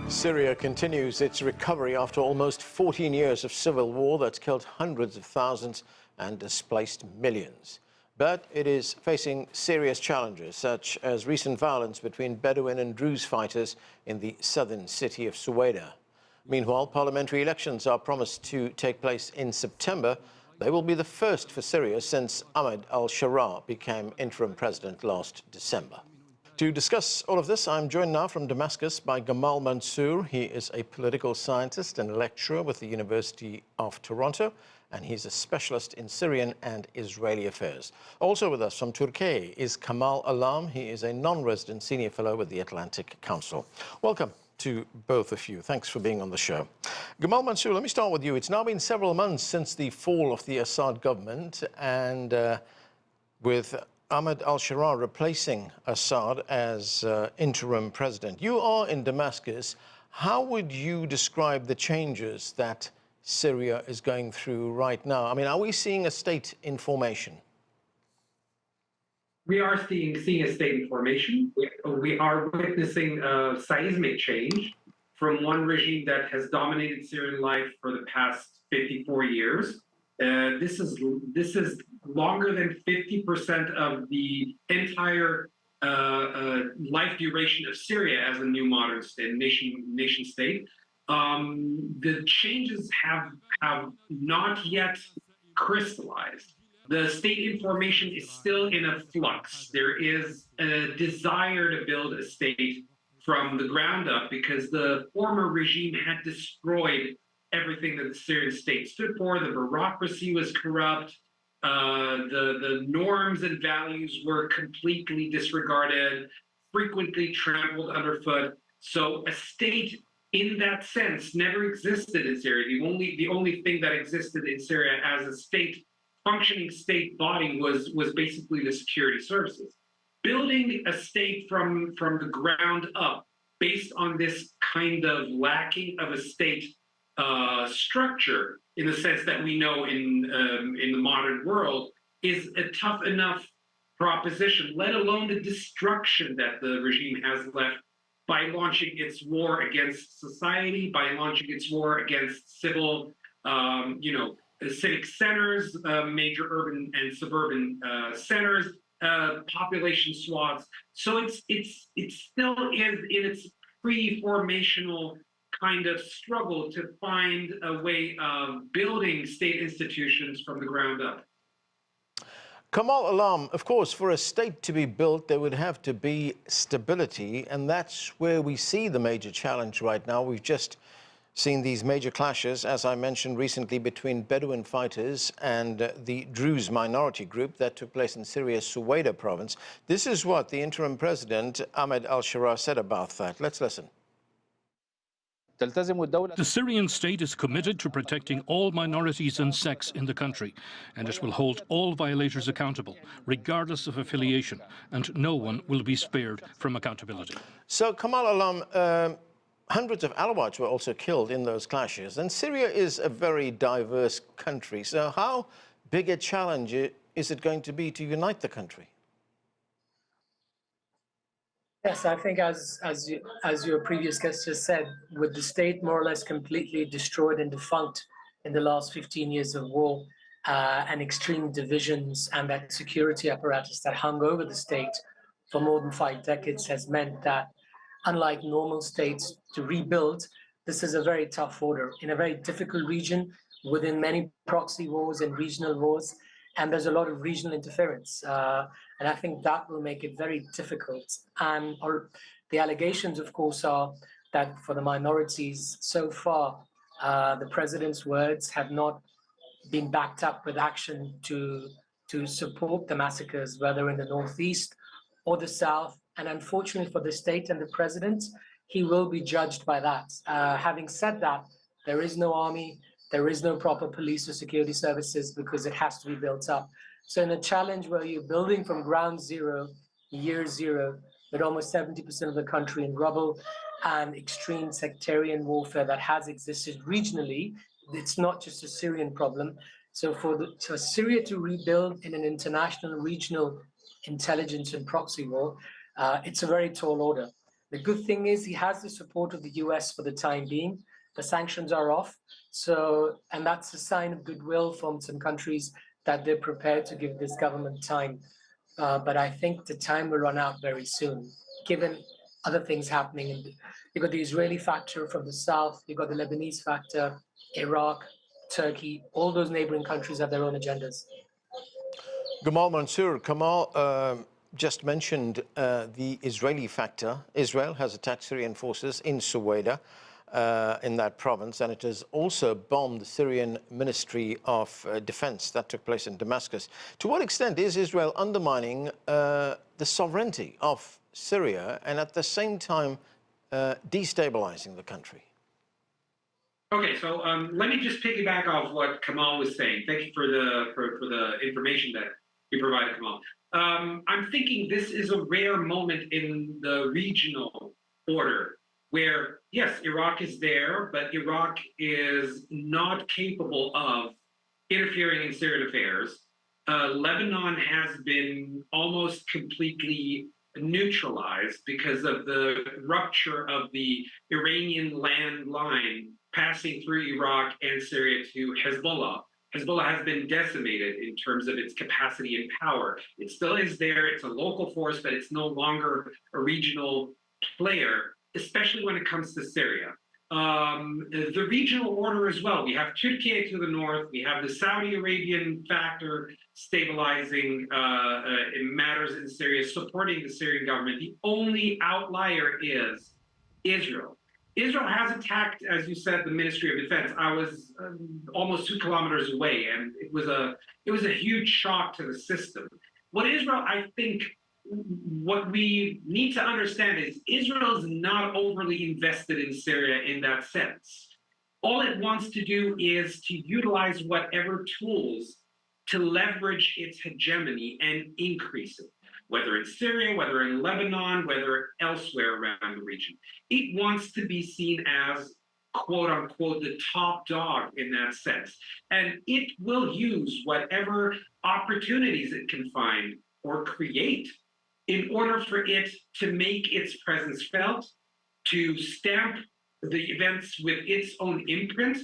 Syria continues its recovery after almost 14 years of civil war that's killed hundreds of thousands and displaced millions. But it is facing serious challenges, such as recent violence between Bedouin and Druze fighters in the southern city of Suwayda. Meanwhile, parliamentary elections are promised to take place in September. They will be the first for Syria since Ahmed al-Sharaa became interim president last December. To discuss all of this, I'm joined now from Damascus by Gamal Mansour. He is a political scientist and lecturer with the University of Toronto, and he's a specialist in Syrian and Israeli affairs. Also with us from Turkey is Kamal Alam. He is a non-resident senior fellow with the Atlantic Council. Welcome to both of you. Thanks for being on the show. Gamal Mansour, let me start with you. It's now been several months since the fall of the Assad government, and with Ahmed al-Sharaa replacing Assad as interim president. You are in Damascus. How would you describe the changes that Syria is going through right now? I mean, are we seeing a state in formation? We are seeing a state in formation. We are witnessing a seismic change from one regime that has dominated Syrian life for the past 54 years. This is longer than 50% of the entire life duration of Syria as a new modern state, nation state. The changes have not yet crystallized. The state in formation is still in a flux. There is a desire to build a state from the ground up because the former regime had destroyed everything that the Syrian state stood for. The bureaucracy was corrupt. The norms and values were completely disregarded, frequently trampled underfoot. So a state in that sense never existed in Syria. The only thing that existed in Syria as a state, functioning state body was basically the security services. Building a state from the ground up based on this kind of lacking of a state structure, in the sense that we know in the modern world, is a tough enough proposition, let alone the destruction that the regime has left by launching its war against society, by launching its war against civil, civic centers, major urban and suburban centers, population swaths. So it still is in its pre-formational kind of struggle to find a way of building state institutions from the ground up. Kamal Alam, of course, for a state to be built, there would have to be stability, and that's where we see the major challenge right now. We've just seen these major clashes, as I mentioned recently, between Bedouin fighters and the Druze minority group that took place in Syria's Suwayda province. This is what the interim president, Ahmed al-Sharaa, said about that. Let's listen. The Syrian state is committed to protecting all minorities and sects in the country, and it will hold all violators accountable, regardless of affiliation, and no one will be spared from accountability. So, Kamal Alam, hundreds of Alawites were also killed in those clashes, and Syria is a very diverse country. So how big a challenge is it going to be to unite the country? Yes, I think as your previous guest just said, with the state more or less completely destroyed and defunct in the last 15 years of war, and extreme divisions, and that security apparatus that hung over the state for more than 5 decades has meant that, unlike normal states, to rebuild, this is a very tough order in a very difficult region within many proxy wars and regional wars, and there's a lot of regional interference. And I think that will make it very difficult. And the allegations, of course, are that for the minorities, so far, the president's words have not been backed up with action to support the massacres, whether in the northeast or the south. And unfortunately for the state and the president, he will be judged by that. Having said that, there is no army, there is no proper police or security services because it has to be built up. So in a challenge where you're building from ground zero, year zero, with almost 70% of the country in rubble and extreme sectarian warfare that has existed regionally, it's not just a Syrian problem. So for Syria to rebuild in an international regional intelligence and proxy war, it's a very tall order. The good thing is he has the support of the US for the time being. The sanctions are off. So, and that's a sign of goodwill from some countries that they're prepared to give this government time. But I think the time will run out very soon, given other things happening. You've got the Israeli factor from the south, you've got the Lebanese factor, Iraq, Turkey, all those neighboring countries have their own agendas. Gamal Mansour, Kamal just mentioned the Israeli factor. Israel has attacked Syrian forces in Suwayda, in that province, and it has also bombed the Syrian Ministry of Defense that took place in Damascus. To what extent is Israel undermining the sovereignty of Syria and at the same time destabilizing the country? Okay, so let me just piggyback off what Kamal was saying. Thank you for the information that you provided, Kamal. I'm thinking this is a rare moment in the regional order where, yes, Iraq is there, but Iraq is not capable of interfering in Syrian affairs. Lebanon has been almost completely neutralized because of the rupture of the Iranian land line passing through Iraq and Syria to Hezbollah. Hezbollah has been decimated in terms of its capacity and power. It still is there, it's a local force, but it's no longer a regional player, especially when it comes to Syria. The regional order as well. We have Turkey to the north, we have the Saudi Arabian factor stabilizing matters in Syria, supporting the Syrian government. The only outlier is Israel. Israel has attacked, as you said, the Ministry of Defense. I was almost 2 kilometers away, and it was a huge shock to the system. What Israel, I think, what we need to understand is Israel is not overly invested in Syria in that sense. All it wants to do is to utilize whatever tools to leverage its hegemony and increase it, whether in Syria, whether in Lebanon, whether elsewhere around the region. It wants to be seen as, quote unquote, the top dog in that sense. And it will use whatever opportunities it can find or create in order for it to make its presence felt, to stamp the events with its own imprint,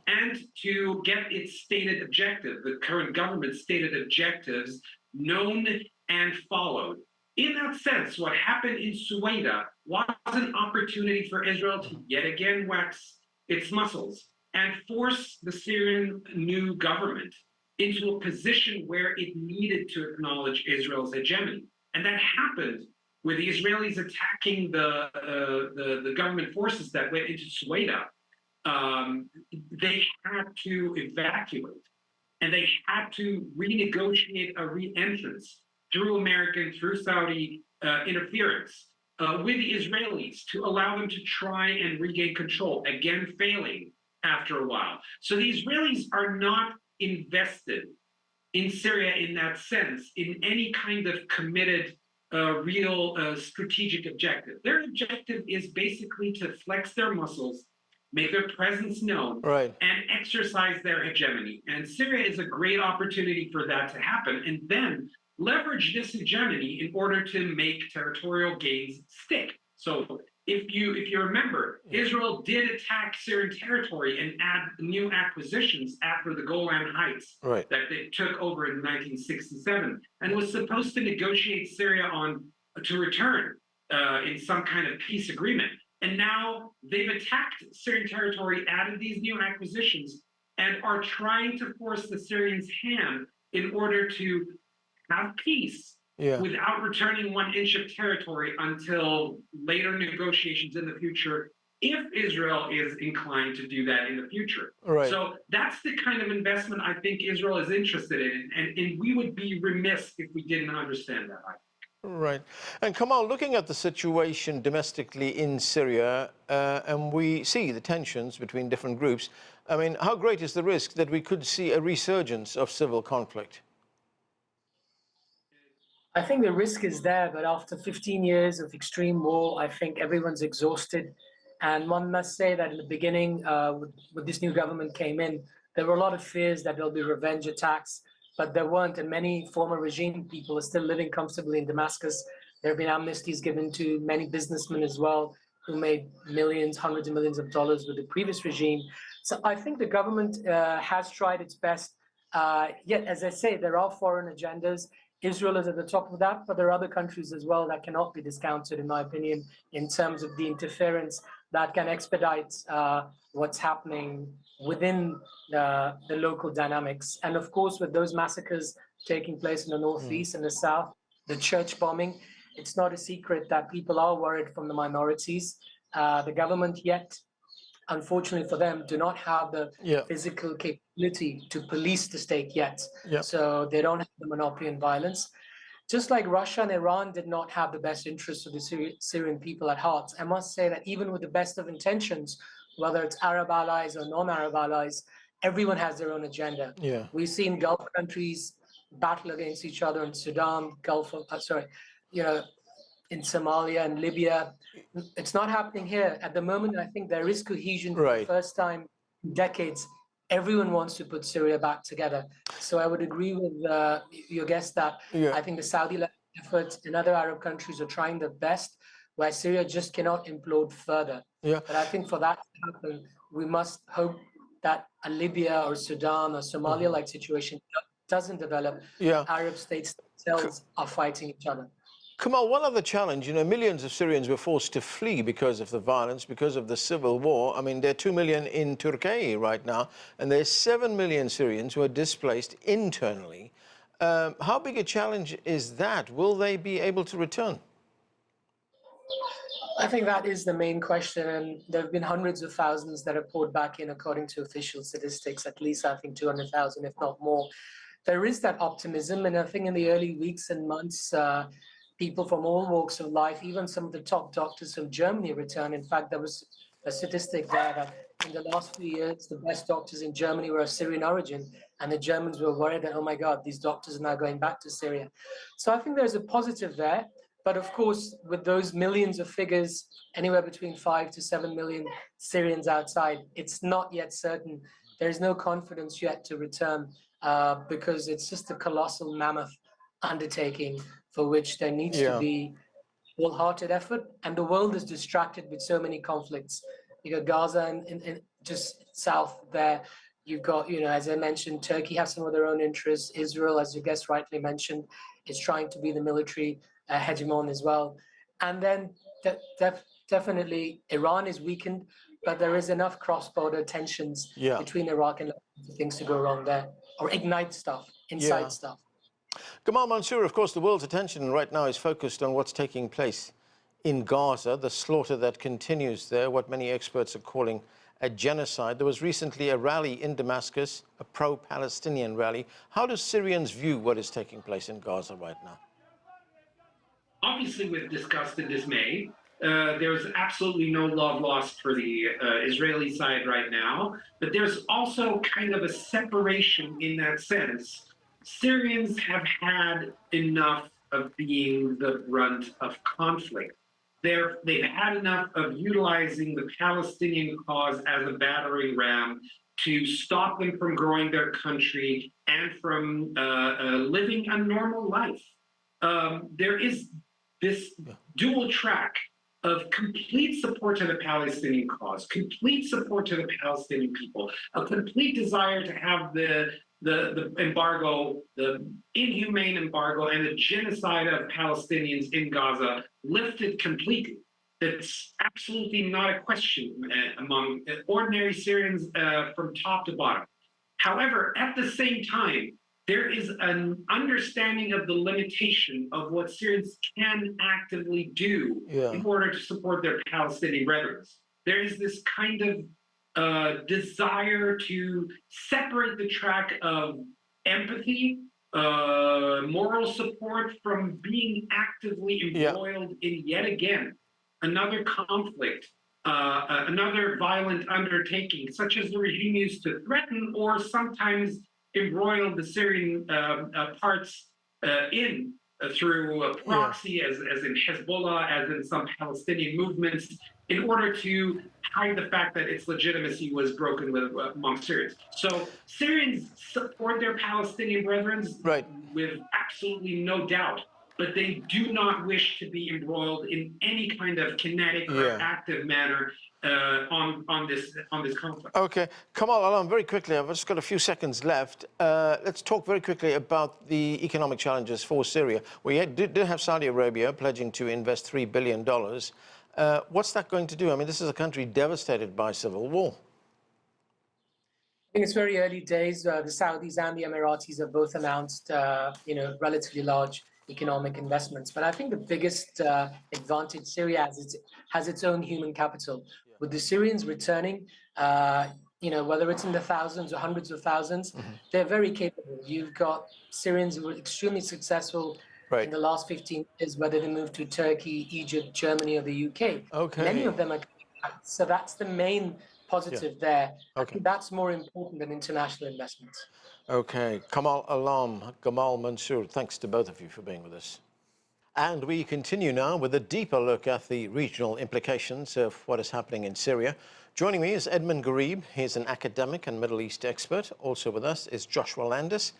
and to get its stated objective, the current government's stated objectives, known and followed. In that sense, what happened in Suwayda was an opportunity for Israel to yet again wax its muscles and force the Syrian new government into a position where it needed to acknowledge Israel's hegemony. And that happened with the Israelis attacking the government forces that went into Suwayda. They had to evacuate, and they had to renegotiate a re-entrance through American, through Saudi interference with the Israelis to allow them to try and regain control, again failing after a while. So the Israelis are not invested in Syria in that sense, in any kind of committed, real strategic objective. Their objective is basically to flex their muscles, make their presence known, Right. and exercise their hegemony. And Syria is a great opportunity for that to happen, and then leverage this hegemony in order to make territorial gains stick. So if you remember, Israel did attack Syrian territory and add new acquisitions after the Golan Heights Right. that they took over in 1967, and was supposed to negotiate Syria to return in some kind of peace agreement. And now they've attacked Syrian territory, added these new acquisitions, and are trying to force the Syrians' hand in order to have peace without returning 1 inch of territory until later negotiations in the future, if Israel is inclined to do that in the future. Right. So that's the kind of investment I think Israel is interested in, and we would be remiss if we didn't understand that. Right. And Kamal, looking at the situation domestically in Syria, and we see the tensions between different groups, I mean, how great is the risk that we could see a resurgence of civil conflict? I think the risk is there, but after 15 years of extreme war, I think everyone's exhausted. And one must say that in the beginning, when this new government came in, there were a lot of fears that there'll be revenge attacks, but there weren't. And many former regime people are still living comfortably in Damascus. There have been amnesties given to many businessmen as well who made millions, hundreds of millions of dollars with the previous regime. So I think the government has tried its best. Yet, as I say, there are foreign agendas. Israel is at the top of that, but there are other countries as well that cannot be discounted, in my opinion, in terms of the interference that can expedite what's happening within the local dynamics. And of course, with those massacres taking place in the northeast and the south, the church bombing, it's not a secret that people are worried from the minorities. The government yet, unfortunately for them, do not have the physical capability to police the state yet. So they don't have the monopoly in violence. Just like Russia and Iran did not have the best interests of the Syrian people at heart, I must say that even with the best of intentions, whether it's Arab allies or non-Arab allies, everyone has their own agenda. We've seen Gulf countries battle against each other in Sudan, in Somalia and Libya. It's not happening here. At the moment, I think there is cohesion for the first time in decades. Everyone wants to put Syria back together. So I would agree with your guest that I think the Saudi efforts in other Arab countries are trying their best, where Syria just cannot implode further. But I think for that to happen, we must hope that a Libya or Sudan or Somalia-like situation doesn't develop. Arab states themselves are fighting each other. Kamal, one other challenge, millions of Syrians were forced to flee because of the violence, because of the civil war. I mean, there are 2 million in Turkey right now, and there's 7 million Syrians who are displaced internally. How big a challenge is that? Will they be able to return? I think that is the main question, and there have been hundreds of thousands that are poured back in, according to official statistics, at least I think 200,000, if not more. There is that optimism, and I think in the early weeks and months, people from all walks of life, even some of the top doctors from Germany return. In fact, there was a statistic there that in the last few years, the best doctors in Germany were of Syrian origin, and the Germans were worried that, oh my God, these doctors are now going back to Syria. So I think there's a positive there. But of course, with those millions of figures, anywhere between 5 to 7 million Syrians outside, it's not yet certain. There's no confidence yet to return because it's just a colossal mammoth undertaking for which there needs to be wholehearted effort. And the world is distracted with so many conflicts. You got Gaza and just south there. You've got, as I mentioned, Turkey has some of their own interests. Israel, as your guest rightly mentioned, is trying to be the military hegemon as well. And then definitely Iran is weakened, but there is enough cross-border tensions between Iraq and Lebanon for things to go wrong there, or ignite stuff, incite stuff. Gamal Mansour, of course, the world's attention right now is focused on what's taking place in Gaza, the slaughter that continues there, what many experts are calling a genocide. There was recently a rally in Damascus, a pro-Palestinian rally. How do Syrians view what is taking place in Gaza right now? Obviously, with disgust and dismay. There's absolutely no love lost for the Israeli side right now, but there's also kind of a separation in that sense. Syrians have had enough of being the brunt of conflict. They've had enough of utilizing the Palestinian cause as a battering ram to stop them from growing their country and from living a normal life. There is this dual track of complete support to the Palestinian cause, complete support to the Palestinian people, a complete desire to have the embargo, the inhumane embargo and the genocide of Palestinians in Gaza lifted completely. That's absolutely not a question among ordinary Syrians from top to bottom. However, at the same time, there is an understanding of the limitation of what Syrians can actively do in order to support their Palestinian brethren. There is this kind of desire to separate the track of empathy, moral support from being actively embroiled in yet again another conflict, another violent undertaking, such as the regime used to threaten or sometimes embroil the Syrian parts in through a proxy, as in Hezbollah, as in some Palestinian movements, in order to hide the fact that its legitimacy was broken with among Syrians. So Syrians support their Palestinian brethren with absolutely no doubt. but they do not wish to be embroiled in any kind of kinetic or active manner on this conflict. Okay, Kamal Alam, very quickly, I've just got a few seconds left. Let's talk very quickly about the economic challenges for Syria. We did have Saudi Arabia pledging to invest $3 billion. What's that going to do? I mean, this is a country devastated by civil war. I think it's very early days. The Saudis and the Emiratis have both announced, relatively large economic investments. But I think the biggest advantage Syria has its own human capital. With the Syrians returning, whether it's in the thousands or hundreds of thousands, they're very capable. You've got Syrians who were extremely successful in the last 15 years, whether they moved to Turkey, Egypt, Germany, or the UK. Okay. Many of them are coming back. So that's the main positive there. I think that's more important than international investments. Okay, Kamal Alam, Gamal Mansour, thanks to both of you for being with us. And we continue now with a deeper look at the regional implications of what is happening in Syria. Joining me is Edmund Ghareeb. He's an academic and Middle East expert. Also with us is Joshua Landis.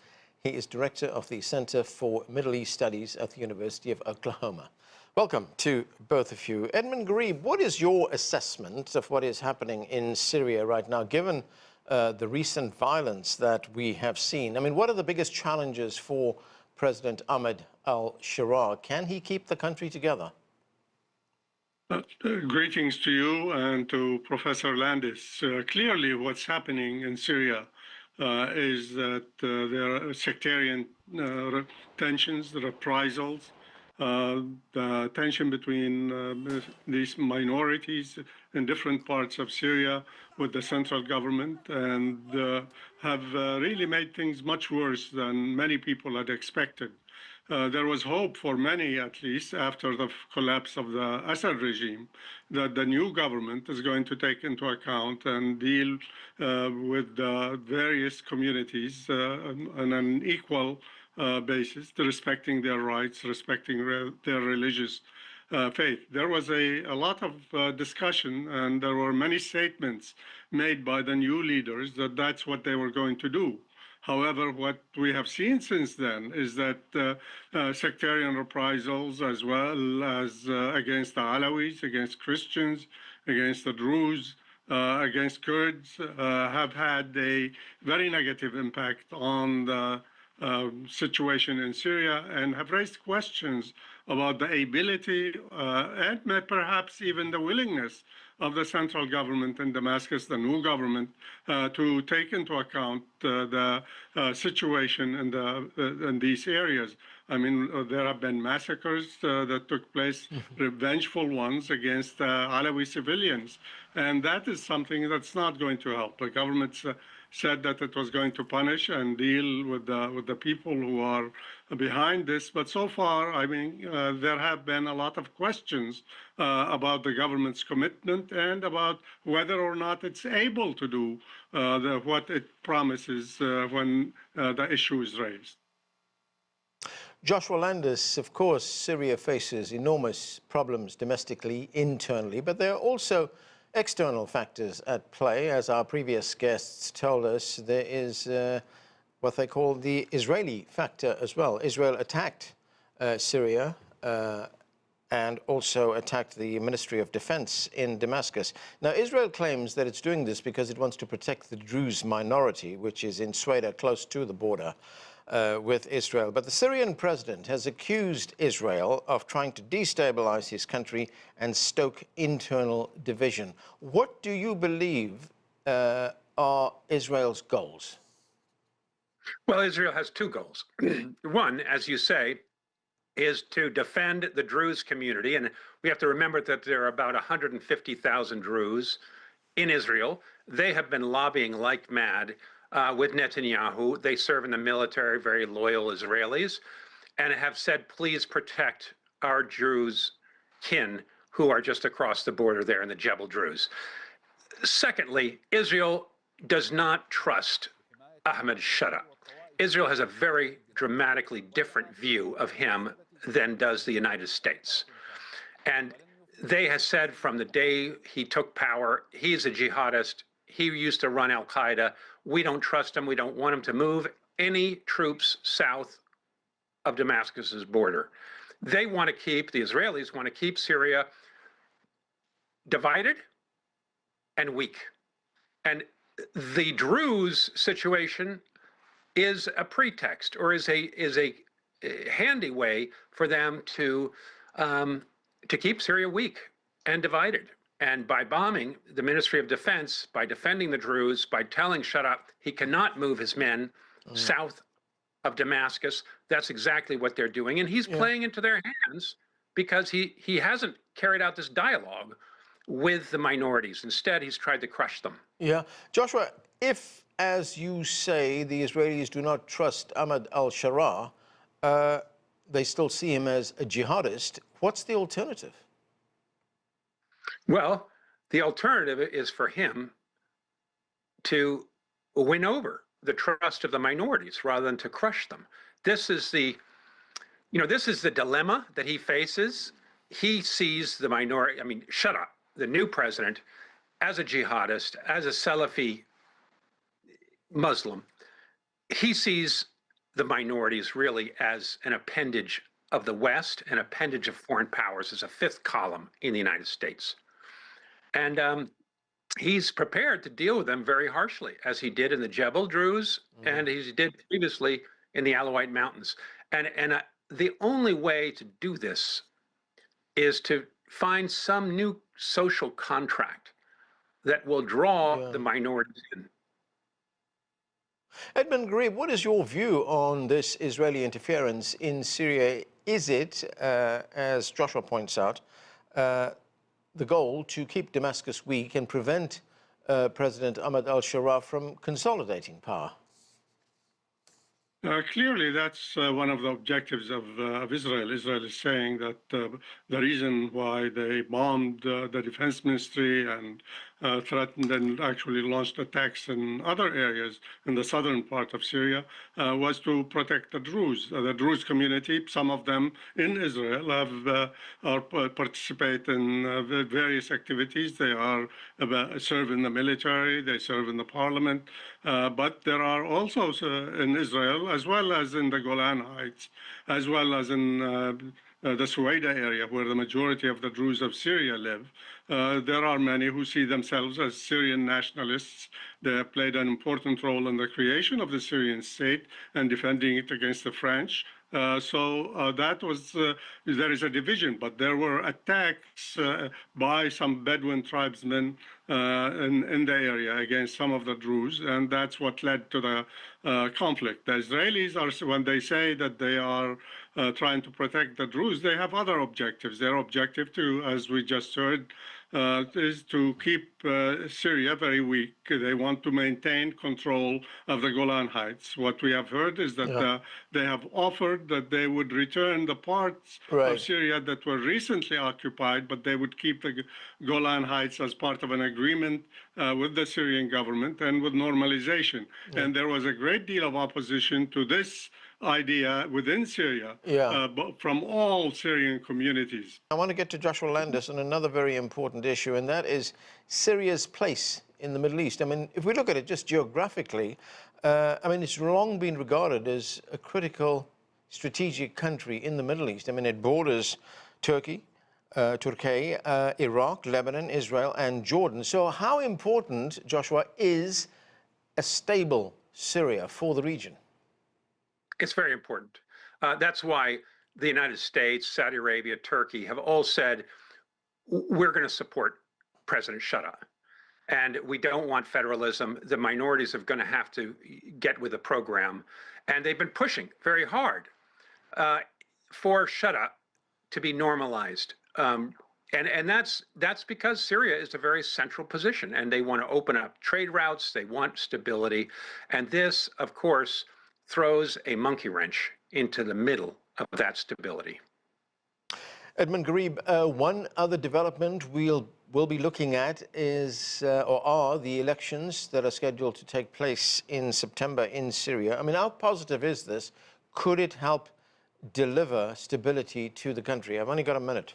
He is director of the Center for Middle East Studies at the University of Oklahoma. Welcome to both of you. Edmund Ghareeb, what is your assessment of what is happening in Syria right now, given the recent violence that we have seen? I mean, what are the biggest challenges for President Ahmed al-Sharaa? Can he keep the country together? Greetings to you and to Professor Landis. Clearly, what's happening in Syria is that there are sectarian tensions, reprisals, the tension between these minorities in different parts of Syria with the central government, and have really made things much worse than many people had expected. There was hope for many, at least, after the collapse of the Assad regime, that the new government is going to take into account and deal with the various communities on an equal basis, respecting their rights, respecting their religious faith. There was a lot of discussion, and there were many statements made by the new leaders that that's what they were going to do. However, what we have seen since then is that sectarian reprisals, as well as against the Alawis, against Christians, against the Druze, against Kurds, have had a very negative impact on the situation in Syria, and have raised questions about the ability and perhaps even the willingness of the central government in Damascus, the new government, to take into account the situation in these areas. I mean, there have been massacres that took place, revengeful ones against Alawi civilians, and that is something that's not going to help. The government said that it was going to punish and deal with the people who are behind this, but so far, I mean, there have been a lot of questions about the government's commitment and about whether or not it's able to do what it promises when the issue is raised. Joshua Landis, of course, Syria faces enormous problems domestically, internally, but there are also external factors at play. As our previous guests told us, there is what they call the Israeli factor as well. Israel attacked Syria and also attacked the Ministry of Defense in Damascus. Now, Israel claims that it's doing this because it wants to protect the Druze minority, which is in Suwayda, close to the border with Israel. But the Syrian president has accused Israel of trying to destabilize his country and stoke internal division. What do you believe are Israel's goals? Well, Israel has two goals. One, as you say, is to defend the Druze community. And we have to remember that there are about 150,000 Druze in Israel. They have been lobbying like mad with Netanyahu. They serve in the military, very loyal Israelis, and have said, please protect our Druze kin who are just across the border there in the Jebel Druze. Secondly, Israel does not trust Ahmed al-Sharaa. Israel has a very dramatically different view of him than does the United States. And they have said from the day he took power, he's a jihadist. He used to run al-Qaeda. We don't trust him. We don't want him to move any troops south of Damascus's border. They want to keep, the Israelis want to keep Syria divided and weak. And the Druze situation is a pretext, or is a handy way for them to keep Syria weak and divided. And by bombing the Ministry of Defense, by defending the Druze, by telling Sharaa he cannot move his men south of Damascus, that's exactly what they're doing. And he's playing into their hands because he hasn't carried out this dialogue with the minorities. Instead, he's tried to crush them. Yeah. Joshua, if, as you say, the Israelis do not trust Ahmed al-Sharaa, they still see him as a jihadist, what's the alternative? Well, the alternative is for him to win over the trust of the minorities rather than to crush them. This is the dilemma that he faces. He sees the minority, Sharaa, the new president, as a jihadist, as a Salafi Muslim. He sees the minorities really as an appendage of the West, an appendage of foreign powers, as a fifth column in the United States. And he's prepared to deal with them very harshly, as he did in the Jebel Druze, and he did previously in the Alawite Mountains. And the only way to do this is to find some new social contract that will draw the minorities in. Edmund Ghareeb, what is your view on this Israeli interference in Syria? Is it, as Joshua points out, the goal to keep Damascus weak and prevent President Ahmed al-Sharaa from consolidating power? Clearly, that's one of the objectives of Israel. Israel is saying that the reason why they bombed the defense ministry and threatened and actually launched attacks in other areas in the southern part of Syria was to protect the Druze. The Druze community, some of them in Israel, participate in various activities. They serve in the military, they serve in the parliament, but there are also in Israel, as well as in the Golan Heights, as well as in the Suwayda area, where the majority of the Druze of Syria live. There are many who see themselves as Syrian nationalists. They have played an important role in the creation of the Syrian state and defending it against the French. That was, there is a division, but there were attacks by some Bedouin tribesmen in the area against some of the Druze, and that's what led to the conflict. The Israelis are, when they say that they are trying to protect the Druze, they have other objectives. Their objective, as we just heard, is to keep Syria very weak. They want to maintain control of the Golan Heights. What we have heard is that they have offered that they would return the parts of Syria that were recently occupied, but they would keep the Golan Heights as part of an agreement with the Syrian government and with normalization. And there was a great deal of opposition to this idea within Syria from all Syrian communities. I want to get to Joshua Landis on another very important issue, and that is Syria's place in the Middle East. I mean, if we look at it just geographically, it's long been regarded as a critical strategic country in the Middle East. I mean, it borders Turkey, Iraq, Lebanon, Israel, and Jordan. So how important, Joshua, is a stable Syria for the region? It's very important. That's why the United States, Saudi Arabia, Turkey have all said, we're going to support President Sharaa. And we don't want federalism. The minorities are going to have to get with the program. And they've been pushing very hard for Sharaa to be normalized. And that's because Syria is a very central position, and they want to open up trade routes. They want stability. And this, of course, throws a monkey wrench into the middle of that stability. Edmund Ghareeb, one other development we'll be looking at is, are the elections that are scheduled to take place in September in Syria. I mean, how positive is this? Could it help deliver stability to the country? I've only got a minute.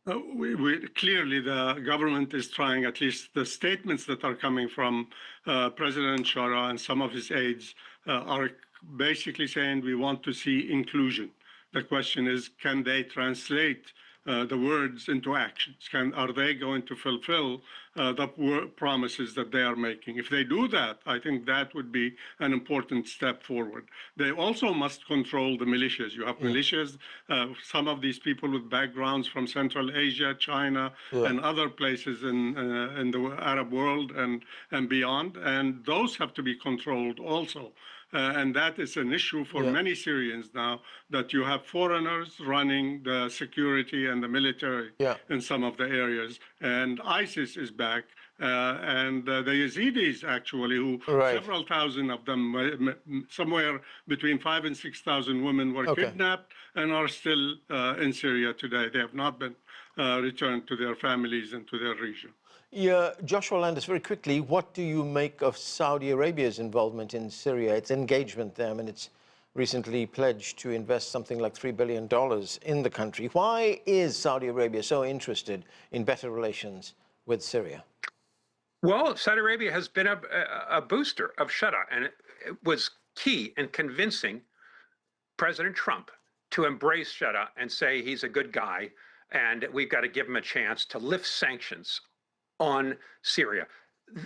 Clearly, the government is trying, at least the statements that are coming from President Sharaa and some of his aides are basically saying we want to see inclusion. The question is, can they translate the words into actions? Are they going to fulfill the promises that they are making? If they do that, I think that would be an important step forward. They also must control the militias. You have militias, some of these people with backgrounds from Central Asia, China, and other places in the Arab world and beyond, and those have to be controlled also. And that is an issue for many Syrians now, that you have foreigners running the security and the military in some of the areas. And ISIS is back. And the Yazidis, actually, who several thousand of them, somewhere between 5,000 and 6,000 women were kidnapped and are still in Syria today. They have not been returned to their families and to their region. Yeah, Joshua Landis, very quickly, what do you make of Saudi Arabia's involvement in Syria, its engagement there? I mean, it's recently pledged to invest something like $3 billion in the country. Why is Saudi Arabia so interested in better relations with Syria? Well, Saudi Arabia has been a booster of Sharaa, and it was key in convincing President Trump to embrace Sharaa and say he's a good guy, and we've got to give him a chance to lift sanctions on Syria.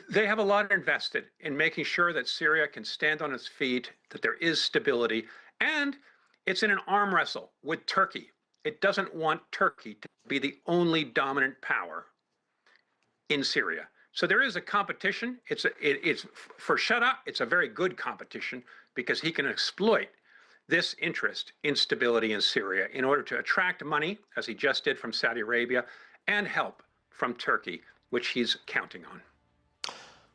They have a lot invested in making sure that Syria can stand on its feet, that there is stability, and it's in an arm wrestle with Turkey. It doesn't want Turkey to be the only dominant power in Syria. So there is a competition. It's for Sharaa, it's a very good competition because he can exploit this interest in stability in Syria in order to attract money, as he just did from Saudi Arabia, and help from Turkey, which he's counting on.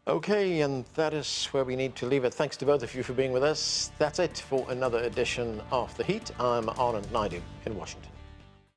Okay, and that is where we need to leave it. Thanks to both of you for being with us. That's it for another edition of The Heat. I'm Anand Naidu in Washington.